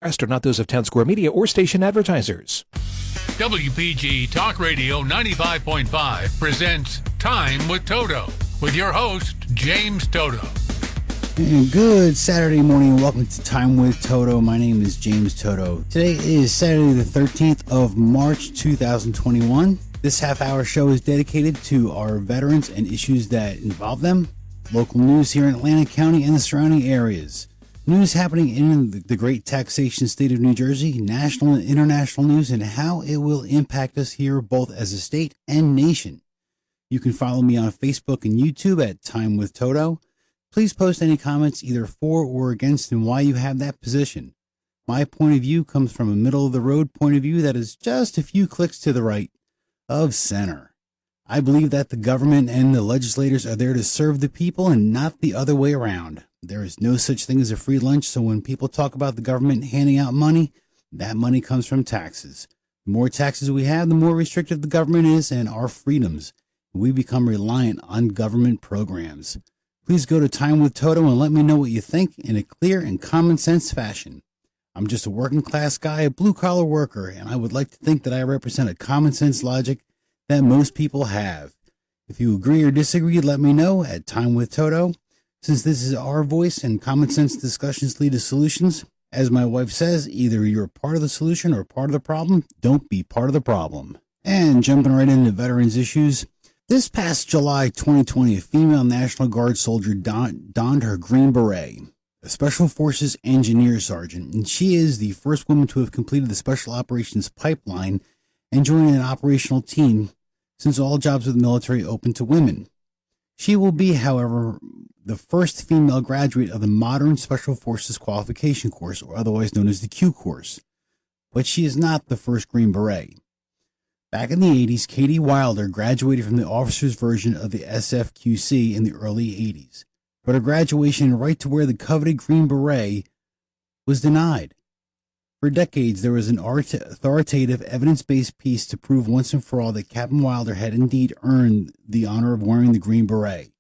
Are not those of Town Square Media or station advertisers. WPG Talk Radio 95.5 presents Time with Toto with your host, James Toto. And good Saturday morning and welcome to Time with Toto. My name is James Toto. Today is Saturday the 13th of March 2021. This half-hour show is dedicated to our veterans and issues that involve them, local news here in Atlantic County and the surrounding areas, news happening in the great taxation state of New Jersey, national and international news, and how it will impact us here both as a state and nation. You can follow me on Facebook and YouTube at Time with Toto. Please post any comments either for or against and why you have that position. My point of view comes from a middle-of-the-road point of view that is just a few clicks to the right of center. I believe that the government and the legislators are there to serve the people and not the other way around. There is no such thing as a free lunch, so when people talk about the government handing out money, that money comes from taxes. The more taxes we have, the more restrictive the government is and our freedoms. We become reliant on government programs. Please go to Time with Toto and let me know what you think in a clear and common sense fashion. I'm just a working class guy, a blue collar worker, and I would like to think that I represent a common sense logic that most people have. If you agree or disagree, let me know at Time with Toto. Since this is our voice and common sense discussions lead to solutions, as my wife says, either you're part of the solution or part of the problem. Don't be part of the problem. And jumping right into veterans issues, this past July 2020, a female National Guard soldier donned her Green Beret, a Special Forces Engineer Sergeant, and she is the first woman to have completed the Special Operations Pipeline and joined an operational team since all jobs with the military open to women. She will be, however, the first female graduate of the Modern Special Forces Qualification Course, or otherwise known as the Q Course. But she is not the first Green Beret. Back in the 80s, Katie Wilder graduated from the officer's version of the SFQC in the early 80s. But her graduation right to wear the coveted Green Beret was denied. For decades, there was an authoritative, evidence-based piece to prove once and for all that Captain Wilder had indeed earned the honor of wearing the Green Beret.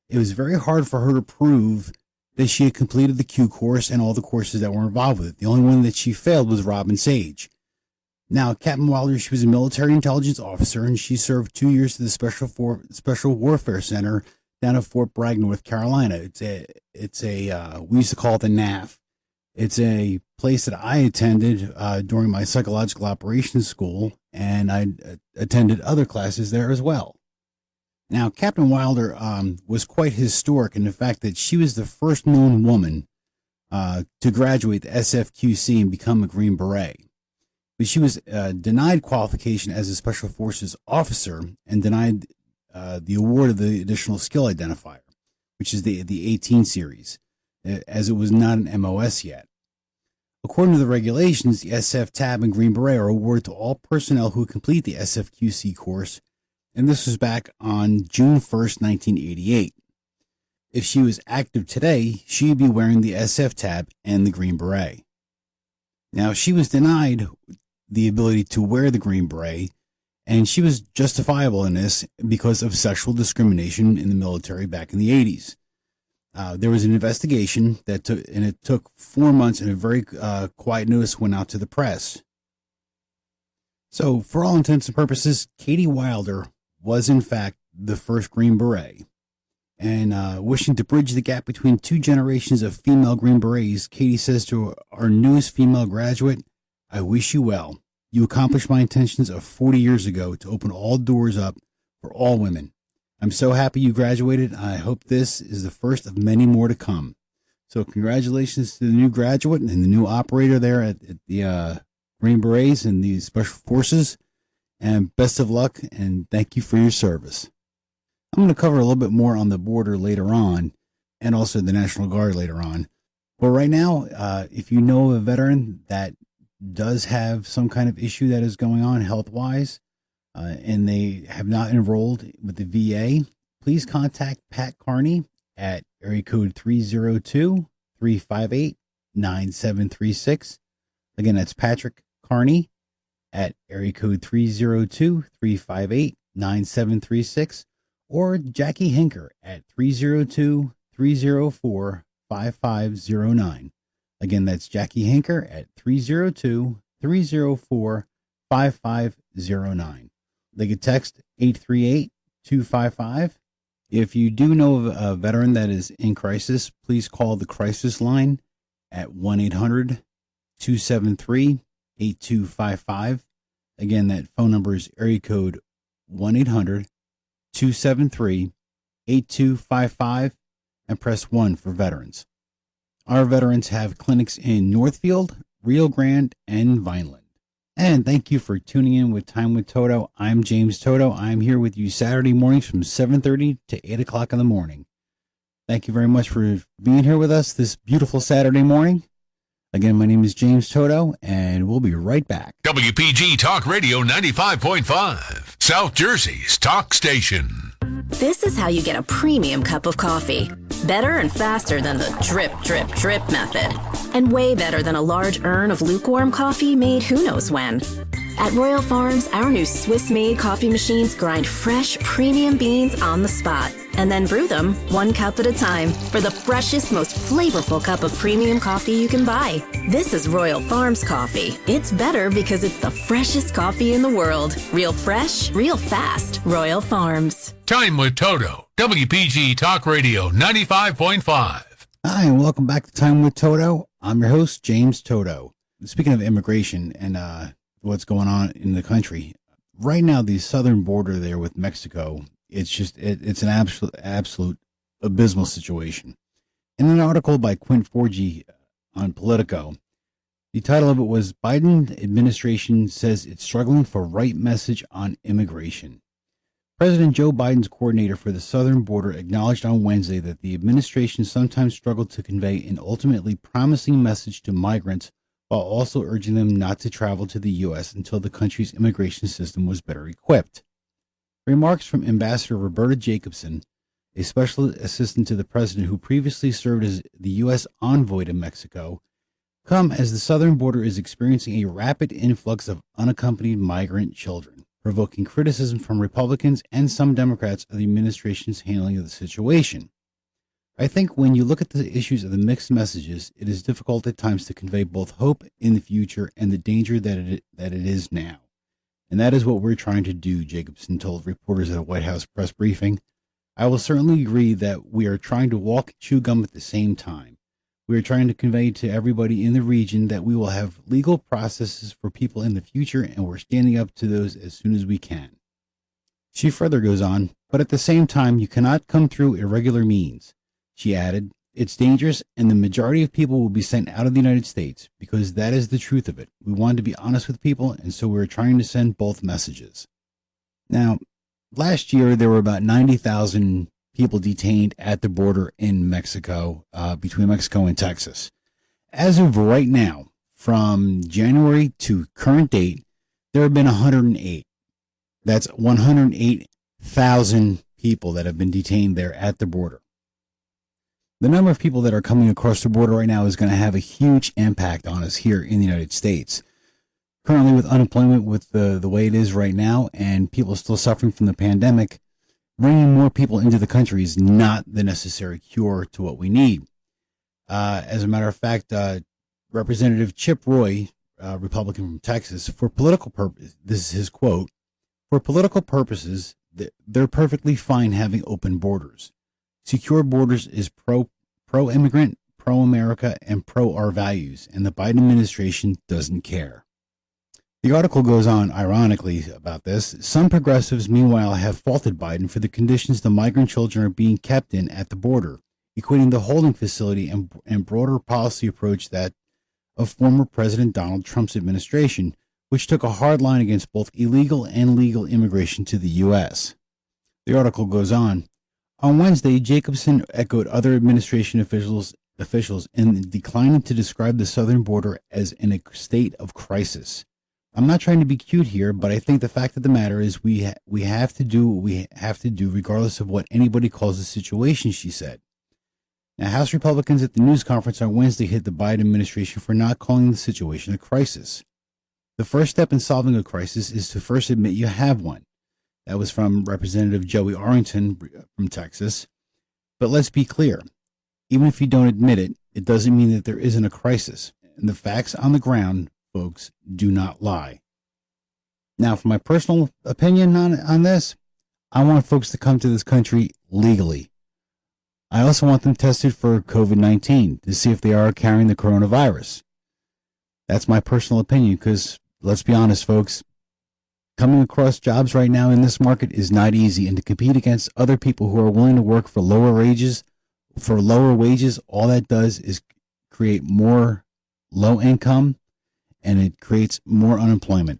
It was very hard for her to prove that she had completed the Q course and all the courses that were involved with it. The only one that she failed was Robin Sage. Now, Captain Wilder, she was a military intelligence officer, and she served 2 years to the Special Warfare Center down at Fort Bragg, North Carolina. It's a we used to call it the NAF. It's a place that I attended during my psychological operations school, and I attended other classes there as well. Now, Captain Wilder was quite historic in the fact that she was the first known woman to graduate the SFQC and become a Green Beret. But she was denied qualification as a Special Forces officer and denied the award of the Additional Skill Identifier, which is the 18 series, as it was not an MOS yet. According to the regulations, the SF Tab and Green Beret are awarded to all personnel who complete the SFQC course, and this was back on June 1st, 1988. If she was active today, she'd be wearing the SF Tab and the Green Beret. Now, she was denied the ability to wear the Green Beret, and she was justifiable in this because of sexual discrimination in the military back in the 80s. There was an investigation that took 4 months, and a very quiet notice went out to the press. So, for all intents and purposes, Katie Wilder was in fact the first Green Beret. And wishing to bridge the gap between two generations of female Green Berets, Katie says to our newest female graduate, "I wish you well. You accomplished my intentions of 40 years ago to open all doors up for all women. I'm so happy you graduated. I hope this is the first of many more to come." So congratulations to the new graduate and the new operator there at the Green Berets and the Special Forces. And best of luck, and thank you for your service. I'm going to cover a little bit more on the border later on, and also the National Guard later on. But right now, if you know a veteran that does have some kind of issue that is going on health-wise, and they have not enrolled with the VA, please contact Pat Carney at area code 302-358-9736. Again, that's Patrick Carney at area code 302-358-9736, or Jackie Hinker at 302-304-5509. Again, that's Jackie Hinker at 302-304-5509. They could text 838-255. If you do know of a veteran that is in crisis, please call the crisis line at 1-800-273-8255. Again, that phone number is area code 1-800-273-8255 and press 1 for veterans. Our veterans have clinics in Northfield, Rio Grande, and Vineland. And thank you for tuning in with Time with Toto. I'm James Toto. I'm here with you Saturday mornings from 7:30 to 8 o'clock in the morning. Thank you very much for being here with us this beautiful Saturday morning. Again, my name is James Toto, and we'll be right back. WPG Talk Radio 95.5, South Jersey's talk station. This is how you get a premium cup of coffee. Better and faster than the drip, drip, drip method. And way better than a large urn of lukewarm coffee made who knows when. At Royal Farms, our new Swiss-made coffee machines grind fresh, premium beans on the spot and then brew them 1 cup at a time for the freshest, most flavorful cup of premium coffee you can buy. This is Royal Farms coffee. It's better because it's the freshest coffee in the world. Real fresh, real fast. Royal Farms. Time with Toto, WPG Talk Radio 95.5. Hi, and welcome back to Time with Toto. I'm your host, James Toto. Speaking of immigration and what's going on in the country, right now, the southern border there with Mexico, it's an absolute abysmal situation. In an article by Quint Forgy on Politico, the title of it was Biden Administration Says It's Struggling for Right Message on Immigration. President Joe Biden's coordinator for the southern border acknowledged on Wednesday that the administration sometimes struggled to convey an ultimately promising message to migrants while also urging them not to travel to the U.S. until the country's immigration system was better equipped. Remarks from Ambassador Roberta Jacobson, a special assistant to the president who previously served as the U.S. envoy to Mexico, come as the southern border is experiencing a rapid influx of unaccompanied migrant children, provoking criticism from Republicans and some Democrats of the administration's handling of the situation. I think when you look at the issues of the mixed messages, it is difficult at times to convey both hope in the future and the danger that it is now. And that is what we're trying to do, Jacobson told reporters at a White House press briefing. I will certainly agree that we are trying to walk and chew gum at the same time. We are trying to convey to everybody in the region that we will have legal processes for people in the future, and we're standing up to those as soon as we can. She further goes on, but at the same time, you cannot come through irregular means. She added, it's dangerous, and the majority of people will be sent out of the United States because that is the truth of it. We want to be honest with people, and so we're trying to send both messages. Now, last year, there were about 90,000 people detained at the border in Mexico, between Mexico and Texas. As of right now, from January to current date, there have been 108. That's 108,000 people that have been detained there at the border. The number of people that are coming across the border right now is going to have a huge impact on us here in the United States. Currently, with unemployment with the way it is right now and people still suffering from the pandemic, bringing more people into the country is not the necessary cure to what we need. As a matter of fact, Representative Chip Roy, Republican from Texas, for political purposes, this is his quote, for political purposes, they're perfectly fine having open borders. Secure borders is pro-immigrant, pro-America, and pro-our values, and the Biden administration doesn't care. The article goes on, ironically, about this. Some progressives, meanwhile, have faulted Biden for the conditions the migrant children are being kept in at the border, equating the holding facility and broader policy approach that of former President Donald Trump's administration, which took a hard line against both illegal and legal immigration to the U.S. The article goes on. On Wednesday, Jacobson echoed other administration officials in declining to describe the southern border as in a state of crisis. I'm not trying to be cute here, but I think the fact of the matter is we have to do what we have to do regardless of what anybody calls the situation, she said. Now, House Republicans at the news conference on Wednesday hit the Biden administration for not calling the situation a crisis. The first step in solving a crisis is to first admit you have one. That was from Representative Joey Arrington from Texas. But let's be clear. even if you don't admit it, it doesn't mean that there isn't a crisis. And the facts on the ground, folks, do not lie. Now, for my personal opinion on this, I want folks to come to this country legally. I also want them tested for COVID-19 to see if they are carrying the coronavirus. That's my personal opinion because, let's be honest, folks, coming across jobs right now in this market is not easy. And to compete against other people who are willing to work for lower wages, all that does is create more low income and it creates more unemployment.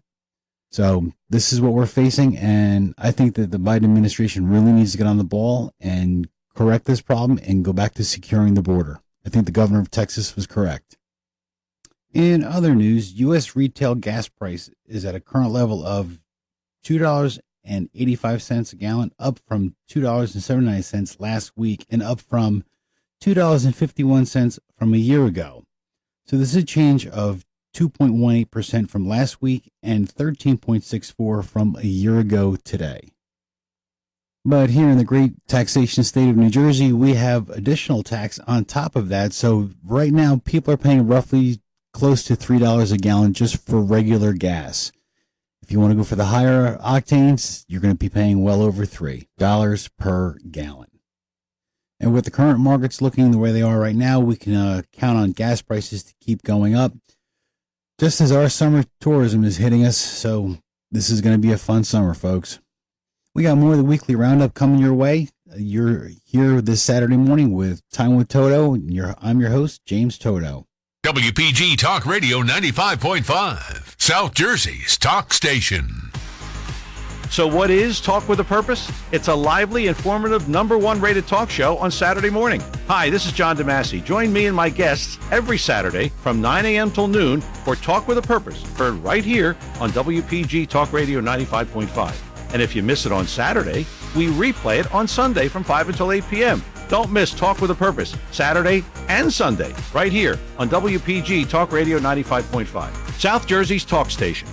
So this is what we're facing, and I think that the Biden administration really needs to get on the ball and correct this problem and go back to securing the border. I think the governor of Texas was correct. In other news, U.S. retail gas price is at a current level of $2.85 a gallon, up from $2.79 last week and up from $2.51 from a year ago. So this is a change of 2.18% from last week and 13.64% from a year ago today. But here in the great taxation state of New Jersey, we have additional tax on top of that. So right now, people are paying roughly close to $3 a gallon just for regular gas. If you want to go for the higher octanes, you're going to be paying well over $3 per gallon. And with the current markets looking the way they are right now, we can count on gas prices to keep going up, just as our summer tourism is hitting us. So this is going to be a fun summer, folks. We got more of the weekly roundup coming your way. You're here this Saturday morning with Time with Toto. I'm your host, James Toto. WPG Talk Radio 95.5, South Jersey's talk station. So what is Talk with a Purpose? It's a lively, informative, #1 rated talk show on Saturday morning. Hi, this is John DeMasi. Join me and my guests every Saturday from 9 a.m. till noon for Talk with a Purpose, heard right here on WPG Talk Radio 95.5. And if you miss it on Saturday, we replay it on Sunday from 5 until 8 p.m. Don't miss Talk with a Purpose, Saturday and Sunday, right here on WPG Talk Radio 95.5, South Jersey's talk station.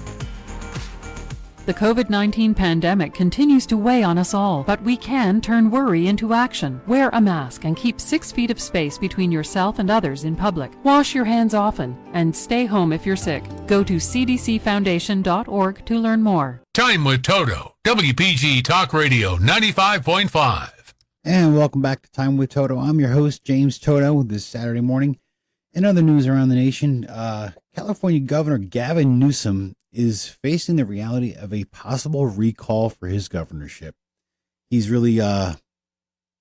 The COVID-19 pandemic continues to weigh on us all, but we can turn worry into action. Wear a mask and keep 6 feet of space between yourself and others in public. Wash your hands often and stay home if you're sick. Go to cdcfoundation.org to learn more. Time with Toto, WPG Talk Radio 95.5. And welcome back to Time with Toto. I'm your host, James Toto, this Saturday morning. In other news around the nation, California Governor Gavin Newsom is facing the reality of a possible recall for his governorship. He's really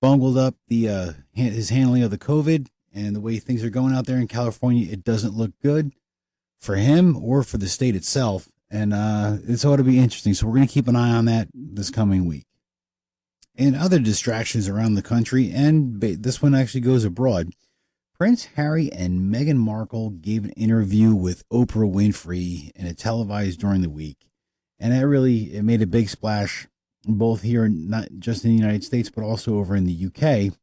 bungled up his handling of the COVID, and the way things are going out there in California, it doesn't look good for him or for the state itself. And it's ought to be interesting. So we're going to keep an eye on that this coming week. And other distractions around the country, and this one actually goes abroad. Prince Harry and Meghan Markle gave an interview with Oprah Winfrey, and it televised during the week. And it made a big splash, both here, not just in the United States, but also over in the UK,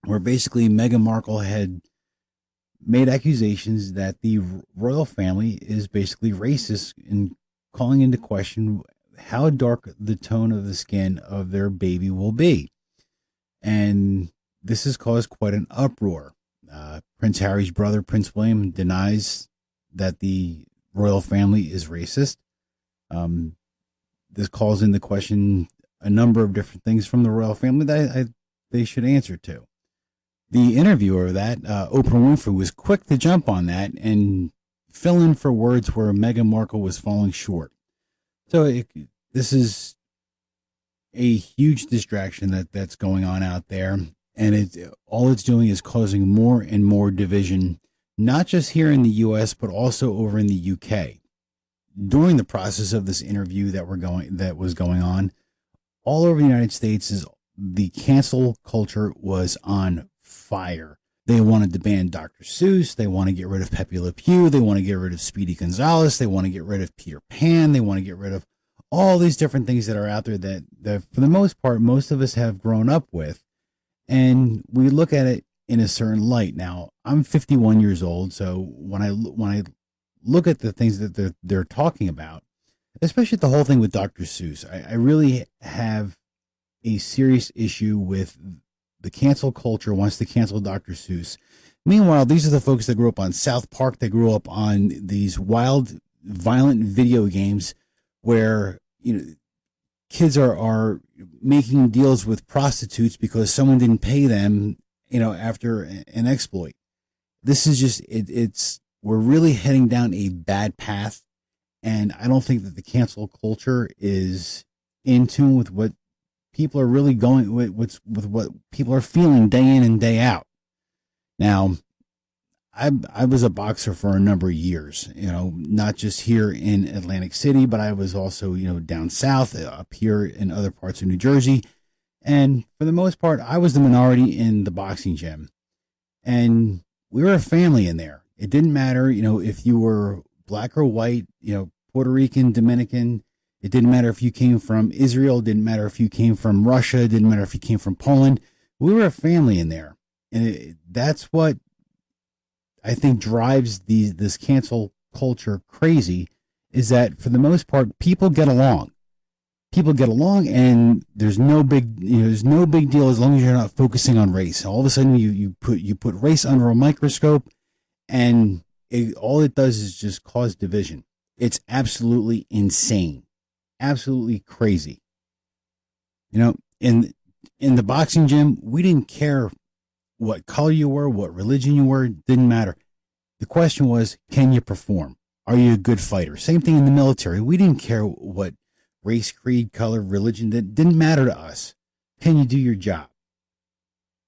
where basically Meghan Markle had made accusations that the royal family is basically racist and calling into question how dark the tone of the skin of their baby will be. And this has caused quite an uproar. Prince Harry's brother, Prince William, denies that the royal family is racist. This calls into question a number of different things from the royal family that they should answer to. The interviewer of that, Oprah Winfrey, was quick to jump on that and fill in for words where Meghan Markle was falling short. So this is a huge distraction that's going on out there. And all it's doing is causing more and more division, not just here in the U.S., but also over in the U.K. During the process of this interview that was going on, all over the United States, the cancel culture was on fire. They wanted to ban Dr. Seuss. They want to get rid of Pepe Le Pew. They want to get rid of Speedy Gonzales. They want to get rid of Peter Pan. They want to get rid of all these different things that are out there that for the most part, most of us have grown up with. And we look at it in a certain light. Now, I'm 51 years old, so when I look at the things that they're talking about, especially the whole thing with Dr. Seuss, I really have a serious issue with the cancel culture wants to cancel Dr. Seuss. Meanwhile, these are the folks that grew up on South Park. They grew up on these wild, violent video games where, kids are making deals with prostitutes because someone didn't pay them, after an exploit. This is just, we're really heading down a bad path. And I don't think that the cancel culture is in tune with what people are really going with what people are feeling day in and day out. Now, I was a boxer for a number of years, not just here in Atlantic City, but I was also, down south, up here in other parts of New Jersey. And for the most part, I was the minority in the boxing gym. And we were a family in there. It didn't matter, if you were black or white, Puerto Rican, Dominican. It didn't matter if you came from Israel. It didn't matter if you came from Russia. It didn't matter if you came from Poland. We were a family in there. And that's what I think drives this cancel culture crazy, is that for the most part, people get along. People get along, and there's no big deal as long as you're not focusing on race. All of a sudden, you put race under a microscope, and all it does is just cause division. It's absolutely insane, absolutely crazy. In the boxing gym, we didn't care what color you were, what religion you were, didn't matter. The question was, can you perform? Are you a good fighter? Same thing in the military. We didn't care what race, creed, color, religion, that didn't matter to us. Can you do your job?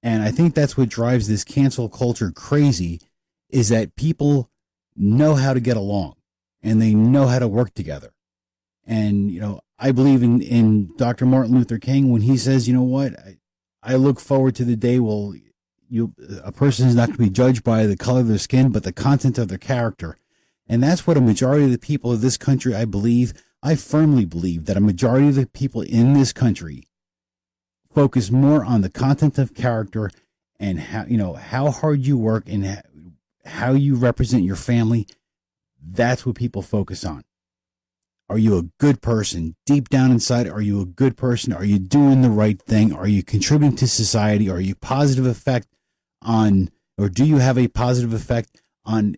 And I think that's what drives this cancel culture crazy, is that people know how to get along and they know how to work together. And, I believe in Dr. Martin Luther King when he says, I look forward to the day, a person is not going to be judged by the color of their skin, but the content of their character. And that's what a majority of the people of this country, I firmly believe that a majority of the people in this country focus more on the content of character and how hard you work and how you represent your family. That's what people focus on. Are you a good person? Deep down inside, are you a good person? Are you doing the right thing? Are you contributing to society? Are you positive effect or do you have a positive effect on,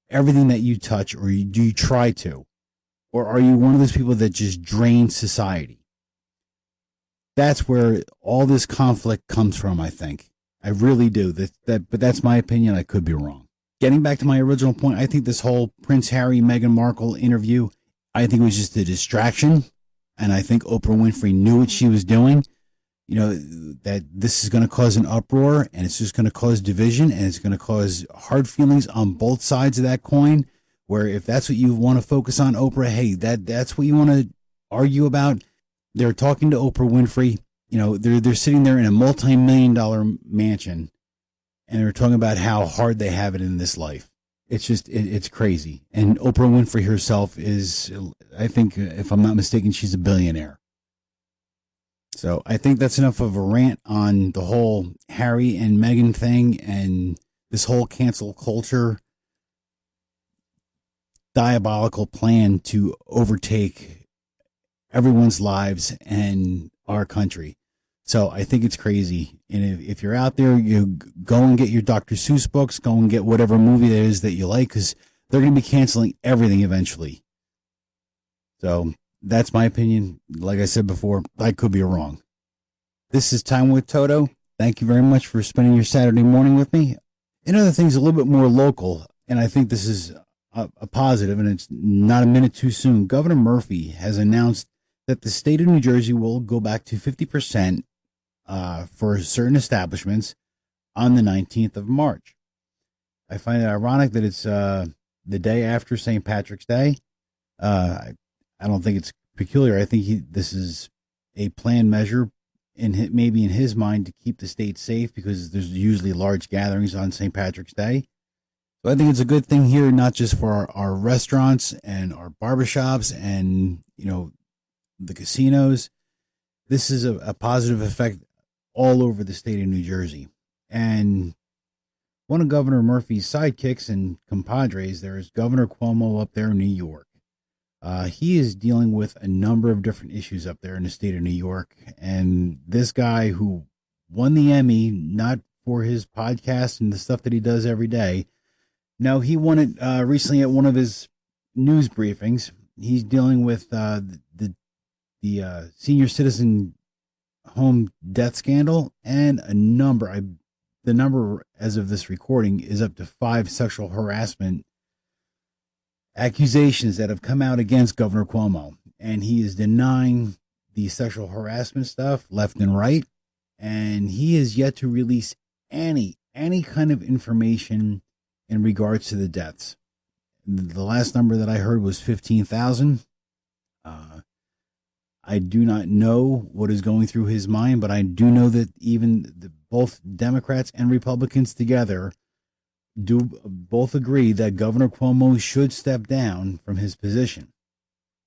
everything that you touch, or do you try to? Or are you one of those people that just drain society? That's where all this conflict comes from, I think. I really do. But that's my opinion. I could be wrong. Getting back to my original point, I think this whole Prince Harry, Meghan Markle interview, I think it was just a distraction. And I think Oprah Winfrey knew what she was doing. That this is going to cause an uproar, and it's just going to cause division, and it's going to cause hard feelings on both sides of that coin, where if that's what you want to focus on, Oprah, hey, that's what you want to argue about. They're talking to Oprah Winfrey. They're sitting there in a multi-million-dollar mansion, and they're talking about how hard they have it in this life. It's just, it's crazy. And Oprah Winfrey herself is, I think, if I'm not mistaken, she's a billionaire. So I think that's enough of a rant on the whole Harry and Meghan thing and this whole cancel culture diabolical plan to overtake everyone's lives and our country. So I think it's crazy. And if you're out there, you go and get your Dr. Seuss books, go and get whatever movie there is that you like, because they're going to be canceling everything eventually. So that's my opinion. Like I said before, I could be wrong. This is Time with Toto. Thank you very much for spending your Saturday morning with me. And other things a little bit more local, and I think this is a positive, and it's not a minute too soon. Governor Murphy has announced that the state of New Jersey will go back to 50% for certain establishments on the 19th of March. I find it ironic that it's the day after St. Patrick's Day. I don't think it's peculiar. I think this is a planned measure, maybe in his mind, to keep the state safe, because there's usually large gatherings on St. Patrick's Day. So I think it's a good thing here, not just for our restaurants and our barbershops and, the casinos. This is a positive effect all over the state of New Jersey. And one of Governor Murphy's sidekicks and compadres there is Governor Cuomo up there in New York. He is dealing with a number of different issues up there in the state of New York. And this guy, who won the Emmy, not for his podcast and the stuff that he does every day. No, he won it recently at one of his news briefings. He's dealing with the senior citizen home death scandal and a number. The number as of this recording is up to 5 sexual harassment accusations that have come out against Governor Cuomo, and he is denying the sexual harassment stuff left and right, and he is yet to release any kind of information in regards to the deaths. The last number that I heard was 15,000. I do not know what is going through his mind, but I do know that even both Democrats and Republicans together do both agree that Governor Cuomo should step down from his position.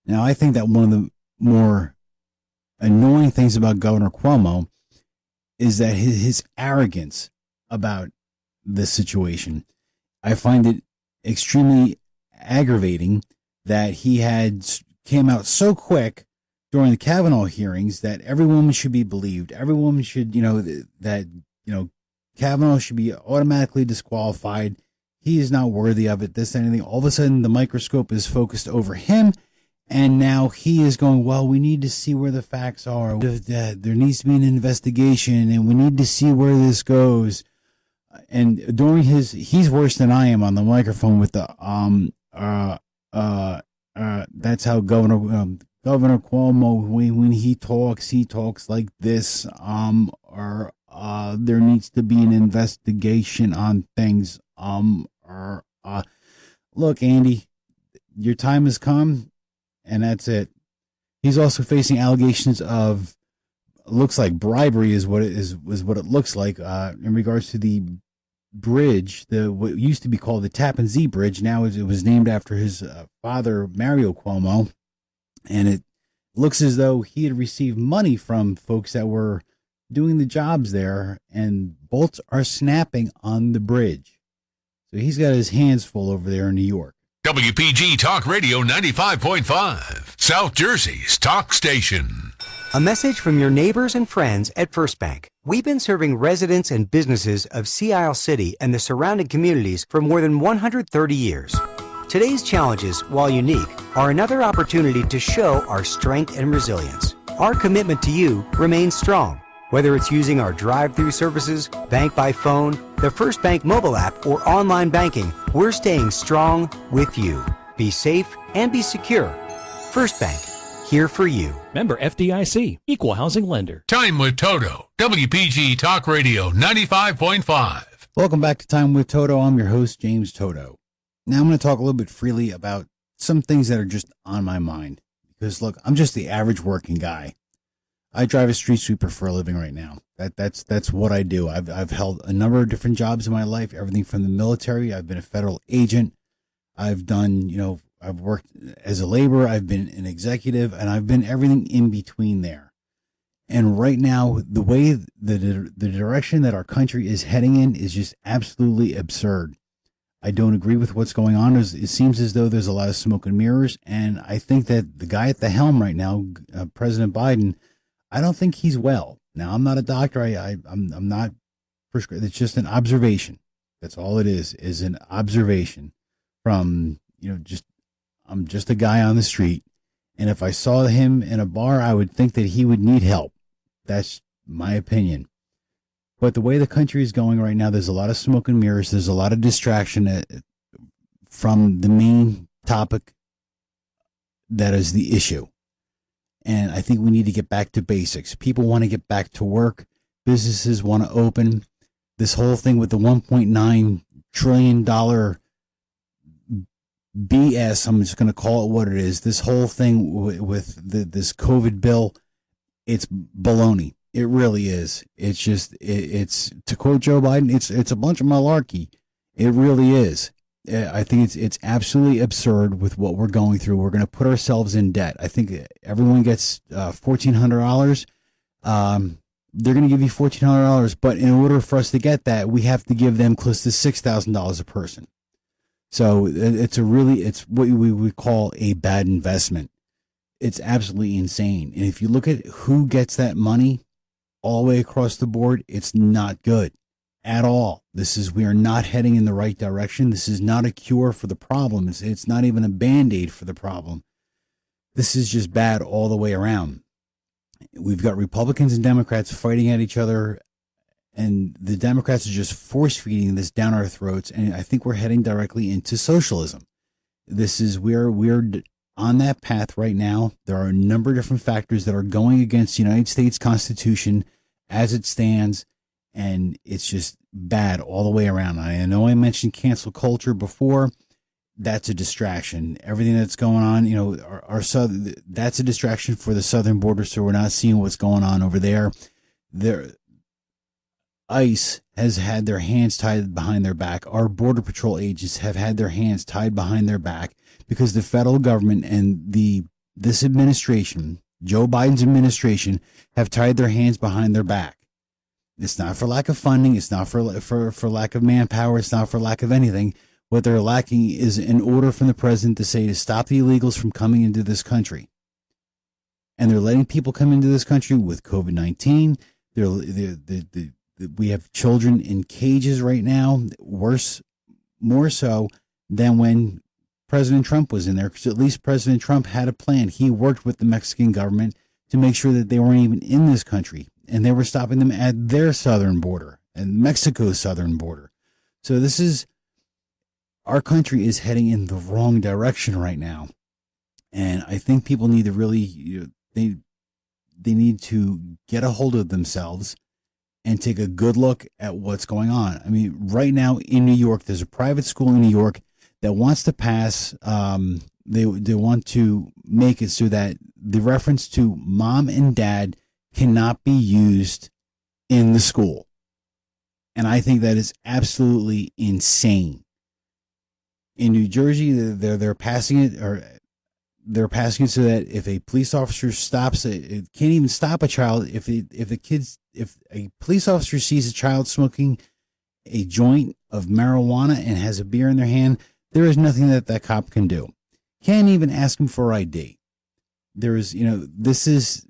Now, I think that one of the more annoying things about Governor Cuomo is that his arrogance about this situation. I find it extremely aggravating that he came out so quick during the Kavanaugh hearings that every woman should be believed. Every woman should, Kavanaugh should be automatically disqualified. He is not worthy of it. This, anything. All of a sudden, the microscope is focused over him. And now he is going, well, we need to see where the facts are. There needs to be an investigation, and we need to see where this goes. And during he's worse than I am on the microphone with the that's how Governor Cuomo, when he talks like this. There needs to be an investigation on things. Look, Andy, your time has come. And that's it. He's also facing allegations of, looks like bribery is what it looks like in regards to the bridge, what used to be called the Tappan Zee Bridge. Now it was named after his father, Mario Cuomo, and it looks as though he had received money from folks that were doing the jobs there, and bolts are snapping on the bridge. So he's got his hands full over there in New York. WPG Talk Radio 95.5, South Jersey's talk station. A message from your neighbors and friends at First Bank. We've been serving residents and businesses of Sea Isle City and the surrounding communities for more than 130 years. Today's challenges, while unique, are another opportunity to show our strength and resilience. Our commitment to you remains strong. Whether it's using our drive-through services, bank by phone, the First Bank mobile app, or online banking, we're staying strong with you. Be safe and be secure. First Bank, here for you. Member FDIC, Equal Housing Lender. Time with Toto, WPG Talk Radio 95.5. Welcome back to Time with Toto. I'm your host, James Toto. Now I'm going to talk a little bit freely about some things that are just on my mind. Because look, I'm just the average working guy. I drive a street sweeper for a living right now. That's what I do. I've held a number of different jobs in my life, everything from the military. I've been a federal agent. I've done, I've worked as a laborer. I've been an executive, and I've been everything in between there. And right now, the way the direction that our country is heading in is just absolutely absurd. I don't agree with what's going on. It seems as though there's a lot of smoke and mirrors, and I think that the guy at the helm right now, President Biden, I don't think he's well. Now, I'm not a doctor. I'm not prescribed. It's just an observation. That's all it is an observation from, I'm just a guy on the street. And if I saw him in a bar, I would think that he would need help. That's my opinion. But the way the country is going right now, there's a lot of smoke and mirrors. There's a lot of distraction from the main topic that is the issue. And I think we need to get back to basics. People want to get back to work. Businesses want to open. This whole thing with the $1.9 trillion BS, I'm just going to call it what it is. This whole thing with this COVID bill, it's baloney. It really is. It's just, it's to quote Joe Biden, it's a bunch of malarkey. It really is. I think it's absolutely absurd with what we're going through. We're going to put ourselves in debt. I think everyone gets $1,400. They're going to give you $1,400, but in order for us to get that, we have to give them close to $6,000 a person. So it's what we would call a bad investment. It's absolutely insane. And if you look at who gets that money, all the way across the board, it's not good at all. We are not heading in the right direction. This is not a cure for the problem. It's not even a Band-Aid for the problem. This is just bad all the way around. We've got Republicans and Democrats fighting at each other, and the Democrats are just force-feeding this down our throats, and I think we're heading directly into socialism. We're on that path right now. There are a number of different factors that are going against the United States Constitution as it stands, and it's just bad all the way around. I know I mentioned cancel culture before. That's a distraction. Everything that's going on, that's a distraction for the southern border, so we're not seeing what's going on over there. ICE has had their hands tied behind their back. Our Border Patrol agents have had their hands tied behind their back because the federal government and this administration, Joe Biden's administration, have tied their hands behind their back. It's not for lack of funding. It's not for lack of manpower. It's not for lack of anything. What they're lacking is an order from the president to say to stop the illegals from coming into this country. And they're letting people come into this country with COVID-19. We have children in cages right now, more so than when President Trump was in there, because at least President Trump had a plan. He worked with the Mexican government to make sure that they weren't even in this country, and they were stopping them at their southern border and Mexico's southern border. So our country is heading in the wrong direction right now. And I think people need to really, they need to get a hold of themselves and take a good look at what's going on. I mean, right now in New York, there's a private school in New York that wants to pass, they want to make it so that the reference to mom and dad cannot be used in the school. And I think that is absolutely insane. In New Jersey, they're passing it, or they're passing it so that if a police officer stops it can't even stop a child. If a police officer sees a child smoking a joint of marijuana and has a beer in their hand, there is nothing that cop can do. Can't even ask him for ID. There is, this is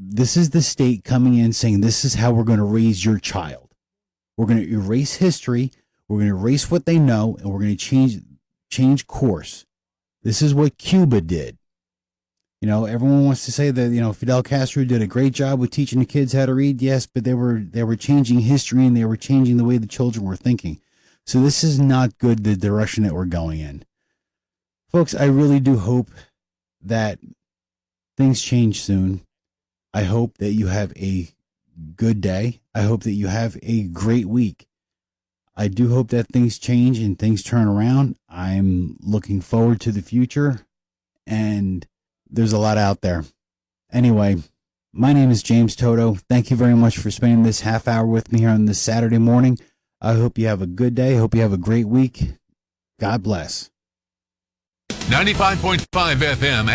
the state coming in saying this is how we're going to raise your child. We're going to erase history. We're going to erase what they know, and we're going to change course. This is what Cuba did. Everyone wants to say that, Fidel Castro did a great job with teaching the kids how to read. Yes, but they were changing history, and they were changing the way the children were thinking. So this is not good, the direction that we're going in. Folks, I really do hope that things change soon. I hope that you have a good day. I hope that you have a great week. I do hope that things change and things turn around. I'm looking forward to the future, and there's a lot out there. Anyway, my name is James Toto. Thank you very much for spending this half hour with me here on this Saturday morning. I hope you have a good day. I hope you have a great week. God bless. 95.5 FM